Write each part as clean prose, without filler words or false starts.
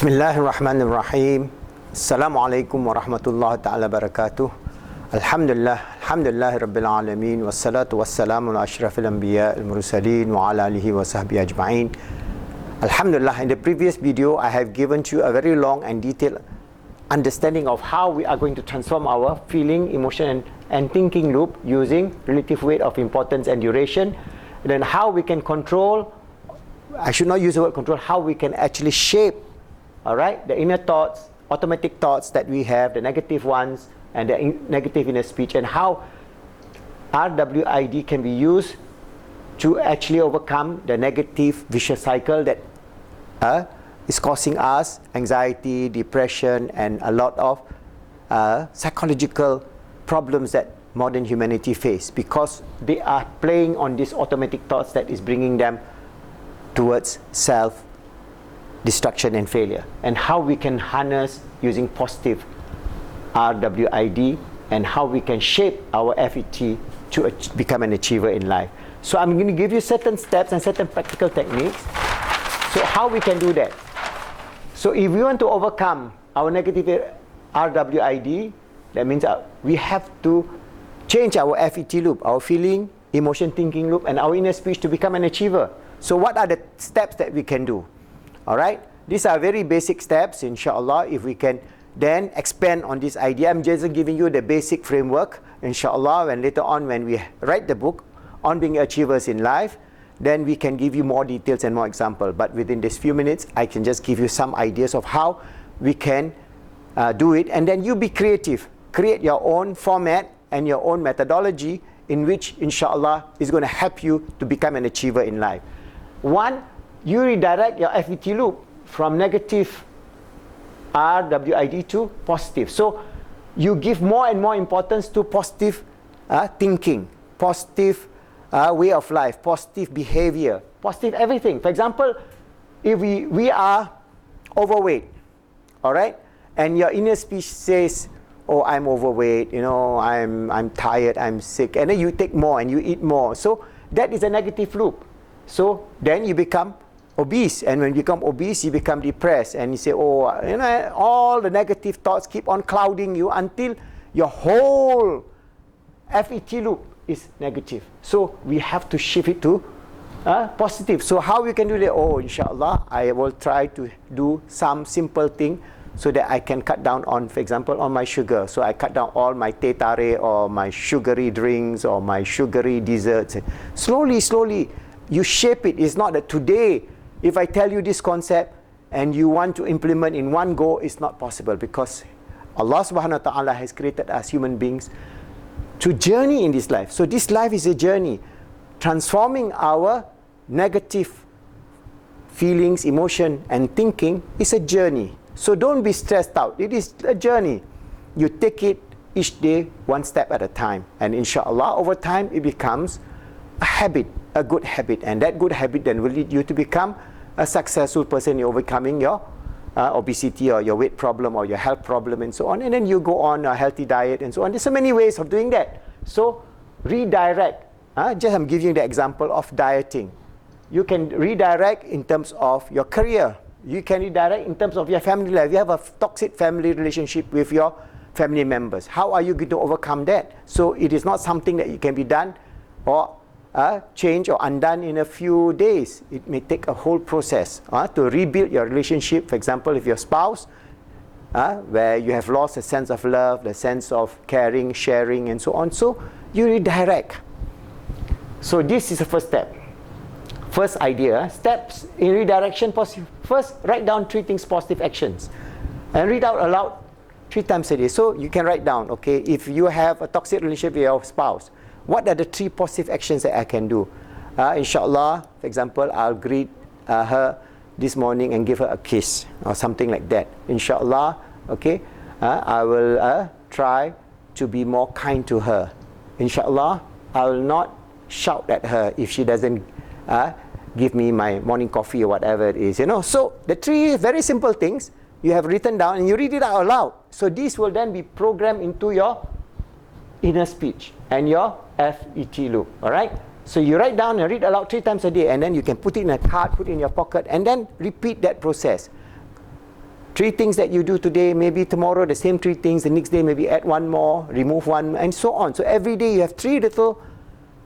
Bismillahirrahmanirrahim. Assalamualaikum warahmatullahi ta'ala barakatuh. Alhamdulillah rabbil alamin. Wassalatu wassalamu ala ashrafil anbiya al-mursalin wa ala alihi wa sahbihi ajma'in. Alhamdulillah, in the previous video I have given you a very long and detailed understanding of how we are going to transform our feeling, emotion and thinking loop using relative weight of importance and duration. And then how we can control, I should not use the word control, how we can actually shape, all right, the inner thoughts, automatic thoughts that we have, the negative ones and the negative inner speech, and how R.W.I.D can be used to actually overcome the negative vicious cycle that is causing us anxiety, depression and a lot of psychological problems that modern humanity face, because they are playing on these automatic thoughts that is bringing them towards self-destruction and failure, and how we can harness using positive R.W.I.D and how we can shape our F.E.T to become an achiever in life. So I'm going to give you certain steps and certain practical techniques. So how we can do that? So if we want to overcome our negative R.W.I.D, that means we have to change our F.E.T loop, our feeling, emotion, thinking loop and our inner speech to become an achiever. So what are the steps that we can do? Alright, these are very basic steps, inshallah. If we can then expand on this idea, I'm just giving you the basic framework, inshallah, and later on when we write the book on being achievers in life, then we can give you more details and more examples. But within this few minutes, I can just give you some ideas of how we can do it, and then you be creative. Create your own format and your own methodology in which, inshallah, is going to help you to become an achiever in life. One, you redirect your F.E.T loop from negative R.W.I.D to positive. So you give more and more importance to positive thinking, positive way of life, positive behavior, positive everything. For example, if we are overweight, all right, and your inner speech says, oh, I'm overweight, you know, I'm tired, I'm sick, and then you take more and you eat more. So that is a negative loop. So then you become obese, and when you become obese, you become depressed, and you say, oh, you know, all the negative thoughts keep on clouding you until your whole F.E.T loop is negative. So we have to shift it to positive. So how we can do that? Oh, inshallah, I will try to do some simple thing so that I can cut down on, for example, on my sugar. So I cut down all my teh tarik or my sugary drinks or my sugary desserts. Slowly, slowly, you shape it. It's not that today, if I tell you this concept and you want to implement in one go, it's not possible, because Allah subhanahu wa ta'ala has created us human beings to journey in this life. So this life is a journey. Transforming our negative feelings, emotion and thinking is a journey. So don't be stressed out. It is a journey. You take it each day one step at a time, and inshallah over time it becomes a habit, a good habit, and that good habit then will lead you to become a successful person in overcoming your obesity or your weight problem or your health problem and so on, and then you go on a healthy diet and so on. There's so many ways of doing that. So redirect. Just I'm giving you the example of dieting. You can redirect in terms of your career. You can redirect in terms of your family life. You have a toxic family relationship with your family members. How are you going to overcome that? So it is not something that can be done or change or undone in a few days. It may take a whole process to rebuild your relationship. For example, with your spouse, where you have lost a sense of love, the sense of caring, sharing and so on. So you redirect. So this is the first step. First idea, steps in redirection. First, write down 3 things, positive actions, and read out aloud 3 times a day. So you can write down, okay, if you have a toxic relationship with your spouse, what are the 3 positive actions that I can do? Inshallah, for example, I'll greet her this morning and give her a kiss or something like that. Inshallah, okay, I will try to be more kind to her. Inshallah, I will not shout at her if she doesn't give me my morning coffee or whatever it is, you know. So the 3 very simple things you have written down and you read it out loud. So this will then be programmed into your inner speech and your F.E.T loop. Alright, so you write down and read aloud 3 times a day, and then you can put it in a card, put it in your pocket, and then repeat that process. 3 things that you do today, maybe tomorrow the same 3 things, the next day maybe add 1 more, remove 1, and so on. So every day you have 3 little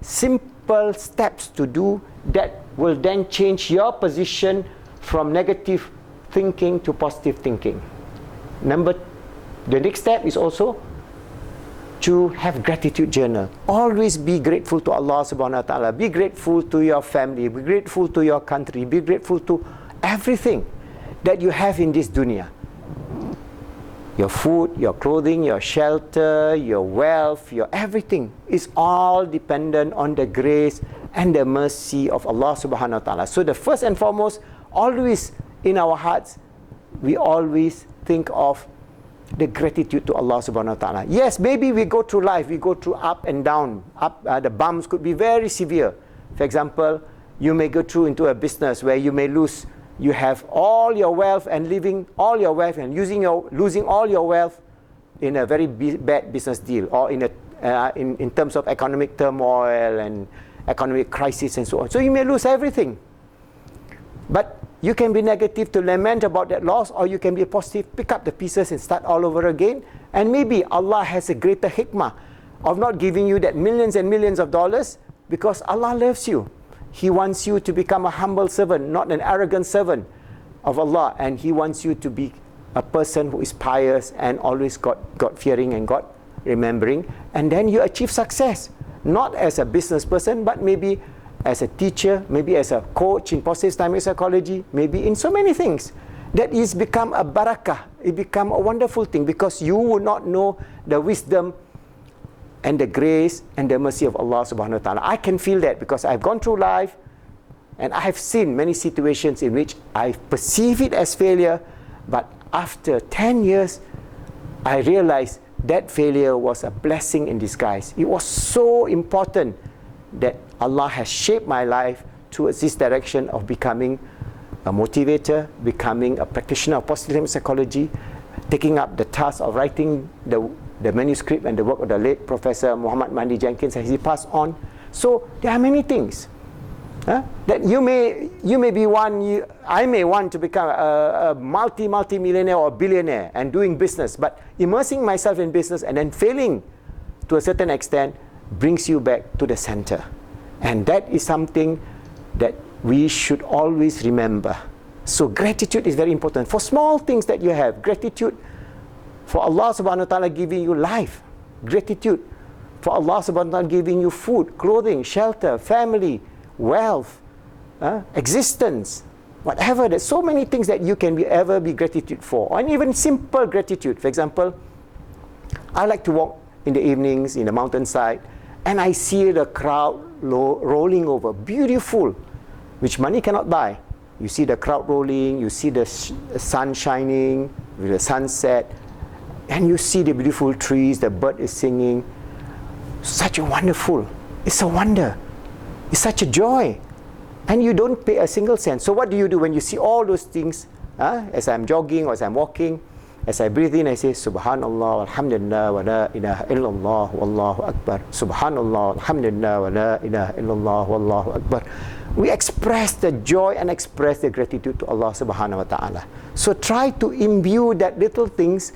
simple steps to do that will then change your position from negative thinking to positive thinking. The next step is also to have gratitude journal. Always be grateful to Allah subhanahu wa ta'ala. Be grateful to your family. Be grateful to your country. Be grateful to everything that you have in this dunya. Your food, your clothing, your shelter, your wealth, your everything is all dependent on the grace and the mercy of Allah subhanahu wa ta'ala. So the first and foremost, always in our hearts, we always think of the gratitude to Allah subhanahu wa ta'ala. Yes, maybe we go through life, we go through up and down. The bumps could be very severe. For example, you may go through into a business where you may lose, you have all your wealth and living all your wealth and losing all your wealth in a very bad business deal, or in terms of economic turmoil and economic crisis and so on. So you may lose everything. But you can be negative to lament about that loss, or you can be positive, pick up the pieces and start all over again. And maybe Allah has a greater hikmah of not giving you that millions and millions of dollars, because Allah loves you. He wants you to become a humble servant, not an arrogant servant of Allah. And He wants you to be a person who is pious and always God-fearing and God remembering. And then you achieve success, not as a business person, but maybe as a teacher, maybe as a coach in positive dynamic psychology, maybe in so many things. That is become a barakah. It become a wonderful thing, because you would not know the wisdom and the grace and the mercy of Allah subhanahu wa ta'ala. I can feel that because I've gone through life and I have seen many situations in which I perceive it as failure, but after 10 years, I realized that failure was a blessing in disguise. It was so important that Allah has shaped my life towards this direction of becoming a motivator, becoming a practitioner of positive psychology, taking up the task of writing the manuscript and the work of the late Professor Muhammad Mandi Jenkins as he passed on. So there are many things that you may be one. I may want to become a multi-millionaire or a billionaire and doing business, but immersing myself in business and then failing to a certain extent brings you back to the center. And that is something that we should always remember. So gratitude is very important. For small things that you have, gratitude for Allah subhanahu wa ta'ala giving you life, gratitude for Allah subhanahu wa ta'ala giving you food, clothing, shelter, family, wealth, existence, whatever. There's so many things that you can ever be gratitude for. And even simple gratitude. For example, I like to walk in the evenings in the mountainside, and I see the crowd rolling over, beautiful, which money cannot buy. You see the crowd rolling, you see the sun shining with the sunset, and you see the beautiful trees, the bird is singing. Such a wonderful, it's a wonder, it's such a joy, and you don't pay a single cent. So what do you do when you see all those things? As I'm jogging or as I'm walking, as I breathe in, I say, Subhanallah, Alhamdulillah, wa la ilaha illallah, wallahu akbar. Subhanallah, Alhamdulillah, wa la ilaha illallah, wallahu akbar. We express the joy and express the gratitude to Allah subhanahu wa ta'ala. So try to imbue that little things,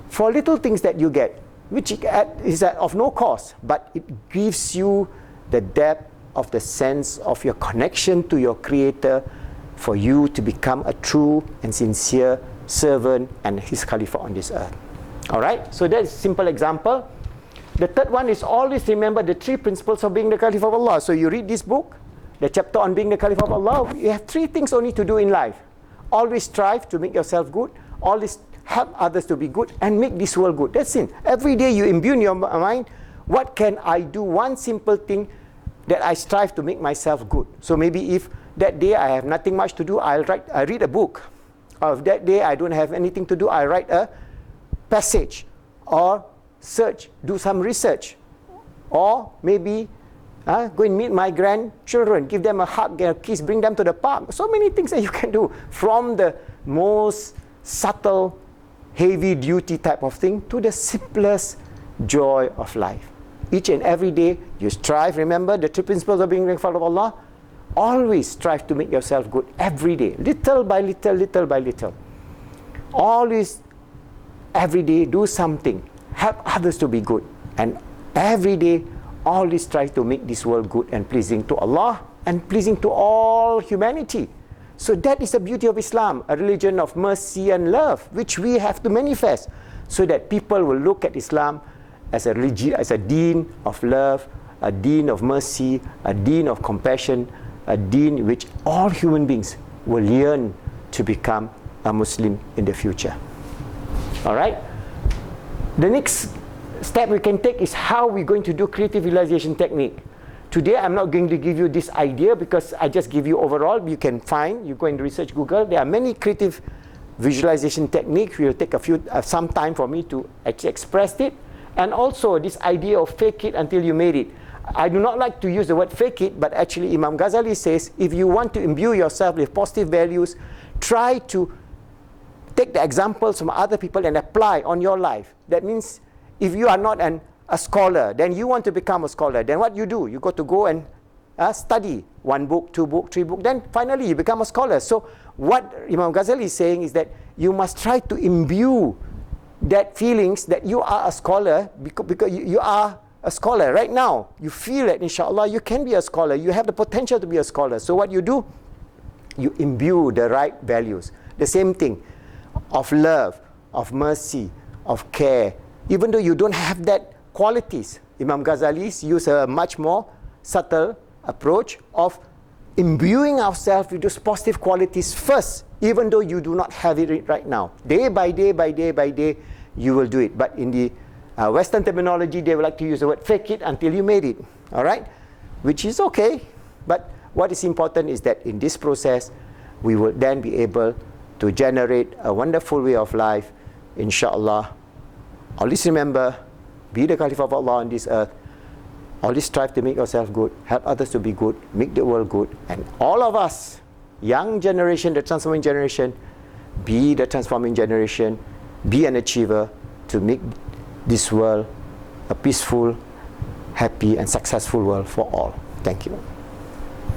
for little things that you get, which is of no cost, but it gives you the depth of the sense of your connection to your Creator, for you to become a true and sincere servant and His Khalifa on this earth. Alright, so that's a simple example. The third one is always remember the 3 principles of being the Khalifa of Allah. So you read this book, the chapter on being the Khalifa of Allah, you have 3 things only to do in life. Always strive to make yourself good, always help others to be good, and make this world good. That's it. Every day you imbue in your mind, what can I do? One simple thing that I strive to make myself good. So maybe if that day I have nothing much to do, I read a book. Or if that day I don't have anything to do, I write a passage, or search, do some research, or maybe go and meet my grandchildren, give them a hug, get a kiss, bring them to the park. So many things that you can do, from the most subtle, heavy duty type of thing to the simplest joy of life. Each and every day you strive, remember the 3 principles of being the Khalifa of Allah. Always strive to make yourself good every day, little by little, little by little. always, every day, do something. Help others to be good. And every day, always try to make this world good and pleasing to Allah and pleasing to all humanity. So that is the beauty of Islam, a religion of mercy and love, which we have to manifest, so that people will look at Islam as a religion, as a deen of love, a deen of mercy, a deen of compassion, a deen which all human beings will yearn to become a Muslim in the future. All right? The next step we can take is how we're going to do creative visualization technique. Today, I'm not going to give you this idea because I just give you overall. You can find, you go and research Google. There are many creative visualization techniques. It will take some time for me to actually express it. And also this idea of fake it until you made it. I do not like to use the word fake it, but actually Imam Ghazali says, if you want to imbue yourself with positive values, try to take the examples from other people and apply on your life. That means if you are not a scholar, then you want to become a scholar, then what you do? You got to go and study 1 book, 2 book, 3 book, then finally you become a scholar. So what Imam Ghazali is saying is that you must try to imbue that feelings that you are a scholar, because you are a scholar right now. You feel that inshallah you can be a scholar, you have the potential to be a scholar. So what you do? You imbue the right values. The same thing of love, of mercy, of care. Even though you don't have that qualities, Imam Ghazali used a much more subtle approach of imbuing ourselves with those positive qualities first, even though you do not have it right now. Day by day, by day by day, you will do it. But in the Western terminology, they would like to use the word fake it until you made it. All right? Which is okay. But what is important is that in this process, we will then be able to generate a wonderful way of life, inshallah. Always remember, be the Caliph of Allah on this earth. Always strive to make yourself good, help others to be good, make the world good. And all of us, young generation, the transforming generation, be the transforming generation, be an achiever to make this world a peaceful, happy and successful world for all. Thank you.